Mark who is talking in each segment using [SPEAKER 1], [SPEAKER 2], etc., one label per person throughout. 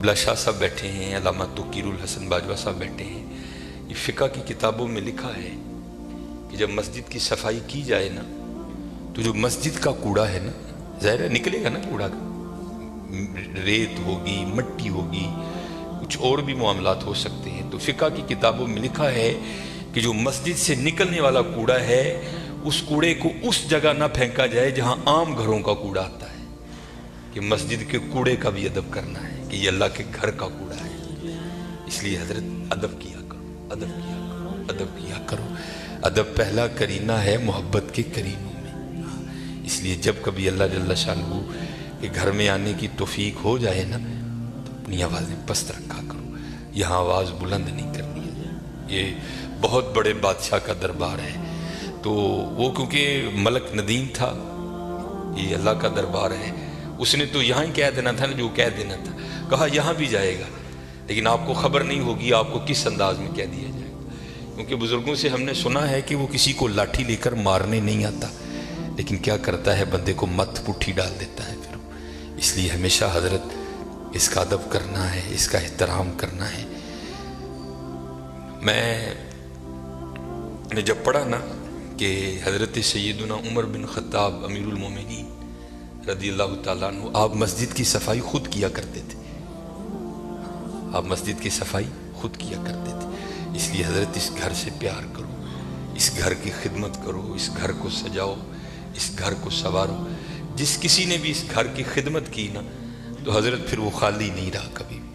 [SPEAKER 1] بلا شاہ صاحب بیٹھے ہیں، علامہ توقیر الحسن باجوہ صاحب بیٹھے ہیں. یہ فقہ کی کتابوں میں لکھا ہے کہ جب مسجد کی صفائی کی جائے نا تو جو مسجد کا کوڑا ہے نا، ظاہر ہے نکلے گا نا کوڑا کا، ریت ہوگی، مٹی ہوگی، کچھ اور بھی معاملات ہو سکتے ہیں. تو فقہ کی کتابوں میں لکھا ہے کہ جو مسجد سے نکلنے والا کوڑا ہے اس کوڑے کو اس جگہ نہ پھینکا جائے جہاں عام گھروں کا کوڑا آتا ہے، کہ مسجد کے کوڑے کا بھی ادب کرنا ہے کہ یہ اللہ کے گھر کا کوڑا ہے. اس لیے حضرت ادب کیا کرو، ادب کیا کرو، ادب کیا کرو. ادب پہلا کرینہ ہے محبت کے کرینوں میں. اس لیے جب کبھی اللہ جل شانہ کے گھر میں آنے کی توفیق ہو جائے نا تو اپنی آوازیں پست رکھا کرو، یہاں آواز بلند نہیں کرنی ہے. یہ بہت بڑے بادشاہ کا دربار ہے، تو وہ کیونکہ ملک ندیم تھا، یہ اللہ کا دربار ہے، اس نے تو یہاں ہی کہہ دینا تھا نا جو کہہ دینا تھا. کہا یہاں بھی جائے گا لیکن آپ کو خبر نہیں ہوگی آپ کو کس انداز میں کہہ دیا جائے گا. کیونکہ بزرگوں سے ہم نے سنا ہے کہ وہ کسی کو لاٹھی لے کر مارنے نہیں آتا، لیکن کیا کرتا ہے بندے کو مت پٹھی ڈال دیتا ہے پھر. اس لیے ہمیشہ حضرت اس کا ادب کرنا ہے، اس کا احترام کرنا ہے. میں نے جب پڑھا نا کہ حضرت سیدنا عمر بن خطاب امیر المومنین رضی اللہ تعالیٰ عنہ آپ مسجد کی صفائی خود کیا کرتے تھے، آپ مسجد کی صفائی خود کیا کرتے تھے. اس لیے حضرت اس گھر سے پیار کرو، اس گھر کی خدمت کرو، اس گھر کو سجاؤ، اس گھر کو سنوارو. جس کسی نے بھی اس گھر کی خدمت کی نا تو حضرت پھر وہ خالی نہیں رہا کبھی بھی.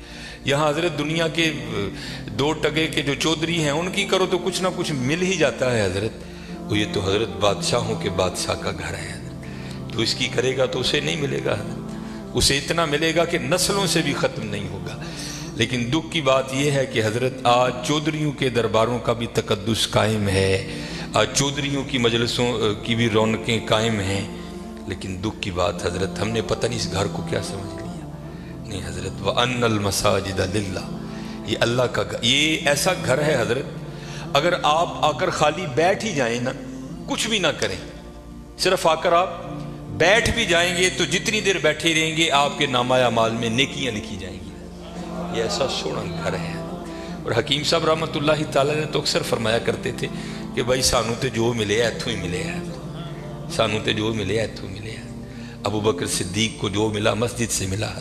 [SPEAKER 1] یہاں حضرت دنیا کے دو ٹگے کے جو چودھری ہیں ان کی کرو تو کچھ نہ کچھ مل ہی جاتا ہے حضرت. وہ یہ تو حضرت بادشاہوں کے بادشاہ کا گھر ہے، تو اس کی کرے گا تو اسے نہیں ملے گا، اسے اتنا ملے گا کہ نسلوں سے بھی ختم نہیں ہوگا. لیکن دکھ کی بات یہ ہے کہ حضرت آج چودھریوں کے درباروں کا بھی تقدس قائم ہے، آج چودھریوں کی مجلسوں کی بھی رونقیں قائم ہیں. لیکن دکھ کی بات حضرت ہم نے پتہ نہیں اس گھر کو کیا سمجھ لیا. نہیں حضرت وَأَنَّ الْمَسَاجِدَ لِلَّهِ، یہ اللہ کا گھر، یہ ایسا گھر ہے حضرت اگر آپ آ کر خالی بیٹھ ہی جائیں نا، کچھ بھی نہ کریں، صرف آ کر آپ بیٹھ بھی جائیں گے تو جتنی دیر بیٹھے رہیں گے آپ کے نامہ اعمال میں نیکیاں لکھی جائیں گی. یہ ایسا سونا گھر ہے. اور حکیم صاحب رحمۃ اللہ تعالیٰ نے تو اکثر فرمایا کرتے تھے کہ بھائی سانو تے جو ملے ایتھوں ہی ملے ہے، سانو تے جو ملے ایتھوں ملے ہے. ابو بکر صدیق کو جو ملا مسجد سے ملا،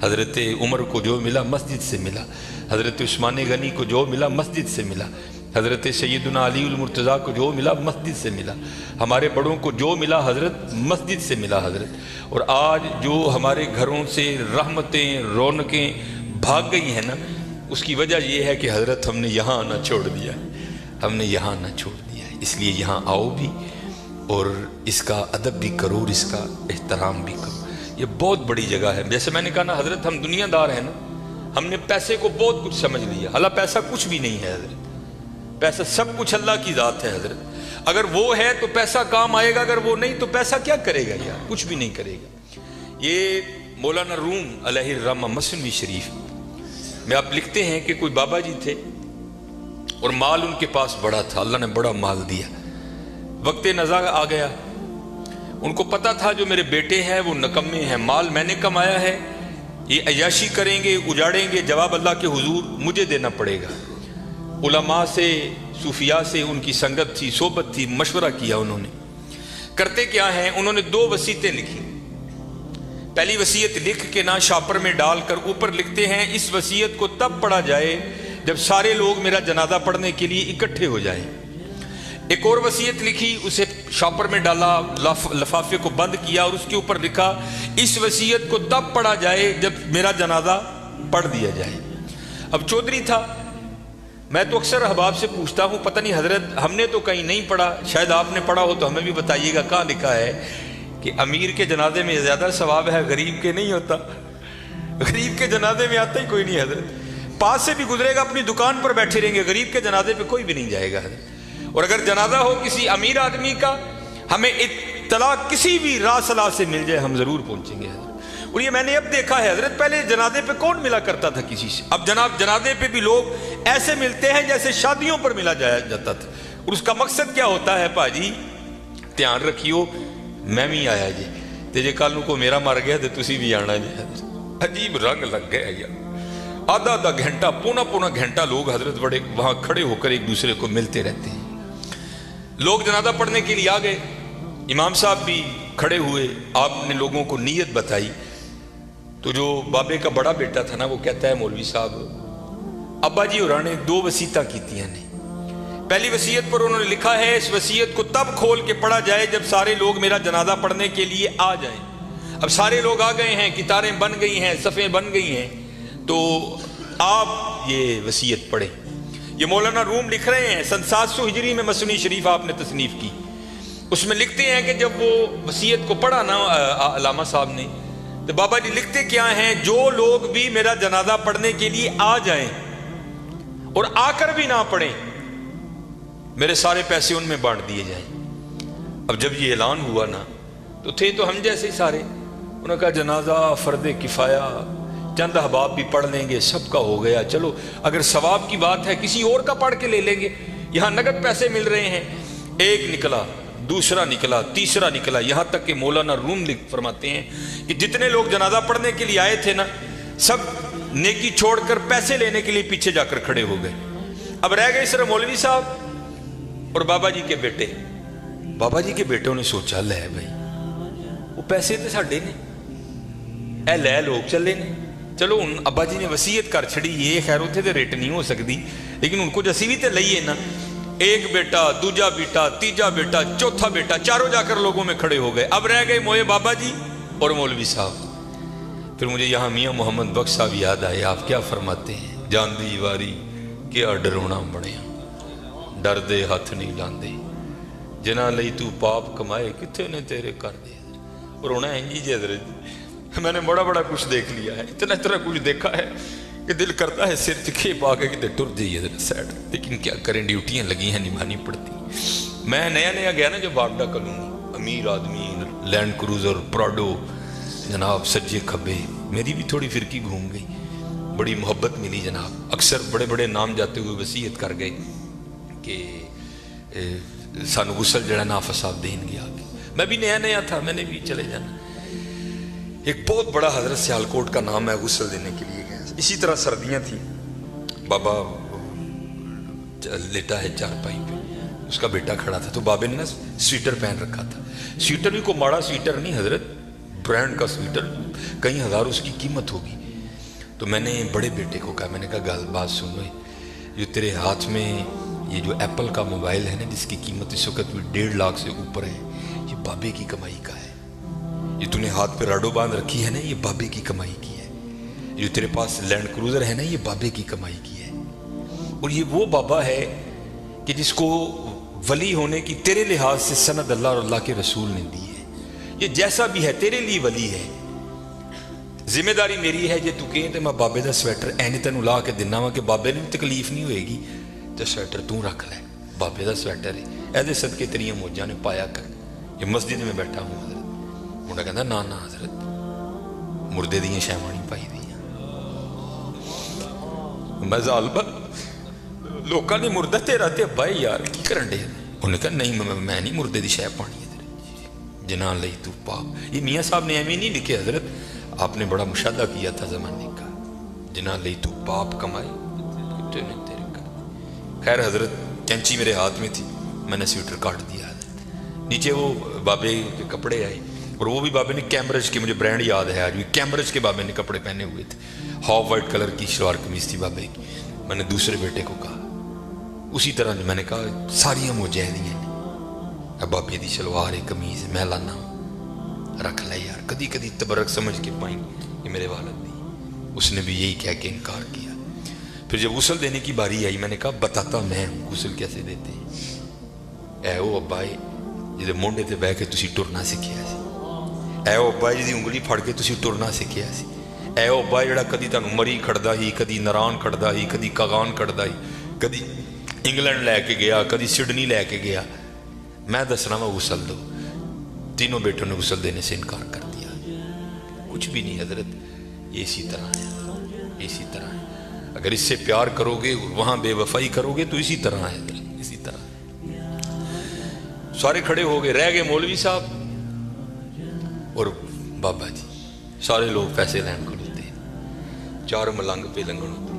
[SPEAKER 1] حضرت عمر کو جو ملا مسجد سے ملا، حضرت عثمان غنی کو جو ملا مسجد سے ملا، حضرت سیدنا علی المرتضیٰ کو جو ملا مسجد سے ملا، ہمارے بڑوں کو جو ملا حضرت مسجد سے ملا حضرت. اور آج جو ہمارے گھروں سے رحمتیں رونقیں بھاگ گئی ہیں نا، اس کی وجہ یہ ہے کہ حضرت ہم نے یہاں آنا چھوڑ دیا ہے، ہم نے یہاں آنا چھوڑ دیا ہے. اس لیے یہاں آؤ بھی اور اس کا ادب بھی کرو اور اس کا احترام بھی کرو. یہ بہت بڑی جگہ ہے. جیسے میں نے کہا نا حضرت ہم دنیا دار ہیں نا، ہم نے پیسے کو بہت کچھ سمجھ لیا، حالانکہ پیسہ کچھ بھی نہیں ہے حضرت. پیسہ سب کچھ اللہ کی ذات ہے حضرت. اگر وہ ہے تو پیسہ کام آئے گا، اگر وہ نہیں تو پیسہ کیا کرے گا یار، کچھ بھی نہیں کرے گا. یہ مولانا روم علیہ الرحمہ مثنوی شریف میں آپ لکھتے ہیں کہ کوئی بابا جی تھے اور مال ان کے پاس بڑا تھا، اللہ نے بڑا مال دیا. وقت نزاع آ گیا، ان کو پتا تھا جو میرے بیٹے ہیں وہ نکمے ہیں، مال میں نے کمایا ہے، یہ عیاشی کریں گے، اجاڑیں گے، جواب اللہ کے حضور مجھے دینا پڑے گا. علماء سے صوفیاء سے ان کی سنگت تھی، صحبت تھی، مشورہ کیا. انہوں نے کرتے کیا ہیں، انہوں نے 2 وصیتیں لکھی. پہلی وصیت لکھ کے نا شاپر میں ڈال کر اوپر لکھتے ہیں اس وصیت کو تب پڑھا جائے جب سارے لوگ میرا جنازہ پڑھنے کے لیے اکٹھے ہو جائیں. ایک اور وصیت لکھی، اسے شاپر میں ڈالا، لفافے کو بند کیا اور اس کے اوپر لکھا اس وصیت کو تب پڑھا جائے جب میرا جنازہ پڑھ دیا جائے. اب چودھری تھا، میں تو اکثر احباب سے پوچھتا ہوں پتہ نہیں حضرت ہم نے تو کہیں نہیں پڑھا، شاید آپ نے پڑھا ہو تو ہمیں بھی بتائیے گا کہاں لکھا ہے کہ امیر کے جنازے میں زیادہ ثواب ہے، غریب کے نہیں ہوتا. غریب کے جنازے میں آتا ہی کوئی نہیں حضرت. پاس سے بھی گزرے گا اپنی دکان پر بیٹھے رہیں گے، غریب کے جنازے پہ کوئی بھی نہیں جائے گا حضرت. اور اگر جنازہ ہو کسی امیر آدمی کا، ہمیں اطلاع کسی بھی راہ صلاح سے مل جائے ہم ضرور پہنچیں گے حضرت. اور یہ میں نے اب دیکھا ہے حضرت، پہلے جنازے پہ کون ملا کرتا تھا کسی سے، اب جناب جنازے پہ بھی لوگ ایسے ملتے ہیں جیسے شادیوں پر ملا جاتا تھا. اور اس کا مقصد کیا ہوتا ہے، پاجی دھیان رکھیو میں بھی آیا جی تے جے کل کو میرا مر گیا تو تسی بھی آنا جی. अजीब रंग लग गया यार। आधा आधा घंटा, पौना पौना घंटा लोग हजरत बड़े वहां खड़े होकर एक दूसरे को मिलते रहते हैं। लोग जनाजा पढ़ने के लिए आ गए, इमाम साहब भी खड़े हुए, आपने लोगों को नीयत बताई। तो जो बाबे का बड़ा बेटा था ना, वो कहता है मौलवी साहब अब्बा जी होरां ने 2 वसीयतां कीतियां ने। पहली वसीयत पर उन्होंने लिखा है इस वसीयत को तब खोल के पढ़ा जाए जब सारे लोग मेरा जनाजा पढ़ने के लिए आ जाएं। अब सारे लोग आ गए हैं, कितारें बन गई हैं, सफ़ें बन गई हैं, तो आप ये वसीयत पढ़ें। ये मौलाना रूम लिख रहे हैं, सन 700 हिजरी में मसनी शरीफ आपने तसनीफ की। उसमें लिखते हैं कि जब वो वसीयत को पढ़ा ना अल्लामा साहब ने, तो बाबा जी लिखते क्या हैं, जो लोग भी मेरा जनाजा पढ़ने के लिए आ जाएं और आकर भी ना पढ़ें, मेरे सारे पैसे उनमें बांट दिए जाएं। अब जब ये ऐलान हुआ ना, तो थे तो हम जैसे ही सारे, उन्होंने कहा जनाजा फर्द किफ़ाया, चंद अहबाब भी पढ़ लेंगे, सबका हो गया। चलो अगर सवाब की बात है किसी और का पढ़ के ले लेंगे, यहाँ नगद पैसे मिल रहे हैं। एक निकला, दूसरा निकला, तीसरा निकला, यहाँ तक कि मौलाना रूम फरमाते हैं कि जितने लोग जनाजा पढ़ने के लिए आए थे ना, सब नेकी छोड़कर पैसे लेने के लिए पीछे जाकर खड़े हो गए। अब रह गए सिर्फ मौलवी साहब और बाबा जी के बेटे। बाबा जी के बेटों ने सोचा ले भाई वो पैसे तो साडे ने, ए लै लोग चले ने, चलो हुण अब्बा जी ने वसीयत कर छड़ी, ये खैर उत्थे ते रेट नहीं हो सकती, लेकिन हुण कुछ असी भी तो लईए ना। एक बेटा, दूजा बेटा, तीजा बेटा, चौथा बेटा, चारों जाकर लोगों में खड़े हो गए। अब रह गए मोए बाबा जी और मौलवी साहब। फिर मुझे यहाँ मियाँ मोहम्मद बख्श साहब याद आए। आप क्या फरमाते हैं, जांदी वारी क्या डरोना बनिया, डर दे हथ नहीं लांदे, जिन्हां लई तू पाप कमाए किथे ने तेरे कर दे। रोना है जी हजरत, मैंने बड़ा बड़ा कुछ देख लिया है, इतना इतना कुछ देखा है कि दिल करता है सिर चिखे पा के कि टुर जाइए साइड, लेकिन क्या करें, ड्यूटियाँ लगी हैं, निभानी पड़ती। मैं नया नया गया ना, जब बागडा कॉलोनी, अमीर आदमी, लैंड क्रूजर, प्राडो जनाब, सज्जे खब्बे, मेरी भी थोड़ी फिरकी घूम गई, बड़ी मोहब्बत मिली जनाब। अक्सर बड़े बड़े नाम जाते हुए वसीयत कर गए कि सानू गुसल जड़ा नाफा साहब देन गया। मैं भी नया नया था, मैंने भी चले जाना। एक बहुत बड़ा हजरत सियालकोट का नाम है, गुसल देने के लिए गया। इसी तरह सर्दियां थी, बाबा लेटा है चारपाई पे, उसका बेटा खड़ा था, तो बाबे ने ना स्वेटर पहन रखा था। स्वेटर भी कोई माड़ा स्वेटर नहीं हजरत, ब्रांड का स्वेटर, कई हज़ार उसकी कीमत होगी। तो मैंने बड़े बेटे को कहा, मैंने कहा गल बात सुनो, जो तेरे हाथ में ये जो एप्पल का मोबाइल है ना, जिसकी कीमत इस वक्त भी 1.5 लाख से ऊपर है, ये बाबे की कमाई का है। ये तूने हाथ पे राडो बांध रखी है ना, ये बाबे की कमाई की है। जो तेरे पास लैंड क्रूजर है ना, ये बाबे की कमाई की है। और ये वो बाबा है कि जिसको वली होने की तेरे लिहाज से सनद अल्लाह और अल्लाह के रसूल ने दी है। ये जैसा भी है तेरे लिए वली है। जिम्मेदारी मेरी है, जे तू कहें तो मैं बाबे का स्वेटर एने तेन ला के दिना वा कि बाबे ने तकलीफ नहीं होएगी, तो स्वेटर तू रख ले, बाबे का स्वेटर है, ऐसे सदके तेरिया मौजा ने पाया कर। ये मस्जिद में बैठा हूँ हजरत, मुंडा कहता ना ना हजरत मुर्दे दियां शैवां नहीं पाई दी, मैं ज़ालिमा लोगों ने मुर्दा तेरा ते अब्बा यार की करन दे। उन्हें कहा नहीं मैं नहीं मुर्दे की शै पानी है तेरे, जिन्हां लई तू पाप। ये मियाँ साहब ने एवं नहीं लिखे हजरत, आपने बड़ा मुशादा किया था ज़माने का, जिन्हां लई तू पाप कमाए तेरे कर। खैर हजरत कैंची मेरे हाथ में थी, मैंने स्वेटर काट दिया। नीचे वो बाबे के कपड़े आए, और वो भी बाबे ने कैम्ब्रिज के, मुझे ब्रांड याद है आज भी, कैम्ब्रिज के बाबे ने कपड़े पहने हुए थे। हॉफ वाइट कलर की शलवार कमीज थी बाबे की। मैंने दूसरे बेटे को कहा, उसी तरह मैंने कहा सारियां मुजाहिदियां ने, अब बाबे की शलवार है कमीज मैं लाना रख ला यार, कदी कदी तबरक समझ के पाई कि मेरे वालद दी। उसने भी यही कह के इनकार किया। फिर जब गुसल देने की बारी आई, मैंने कहा बताता मैं हूँ गुसल कैसे देते हैं। ऐ वो अब्बा जिहदे मोढे ते बह के तुसीं टुरना सिक्खिया सी, ऐ वो अब्बा जिहदी उंगली फड़ के तुसीं टुरना सिक्खिया सी, ऐ वो अब्बा जिहड़ा कदी तुहानूं मरी खड़दा ही, कदी नारान खड़दा ही, कदी कागान खड़दा ही, कदी इंग्लैंड लैके गया, कदी सिडनी लैके गया। मैं दसना वा गुसल दो, तीनों बेटों ने गुसल देने से इनकार कर दिया। कुछ भी नहीं हजरत, ये इसी तरह है, इसी तरह है। अगर इससे प्यार करोगे, वहां बेवफाई करोगे तो इसी तरह है, इसी तरह। सारे खड़े हो गए, रह गए मौलवी साहब और बाबा जी। सारे लोग पैसे लैन खड़ोते, چار ملنگ پہ لنگن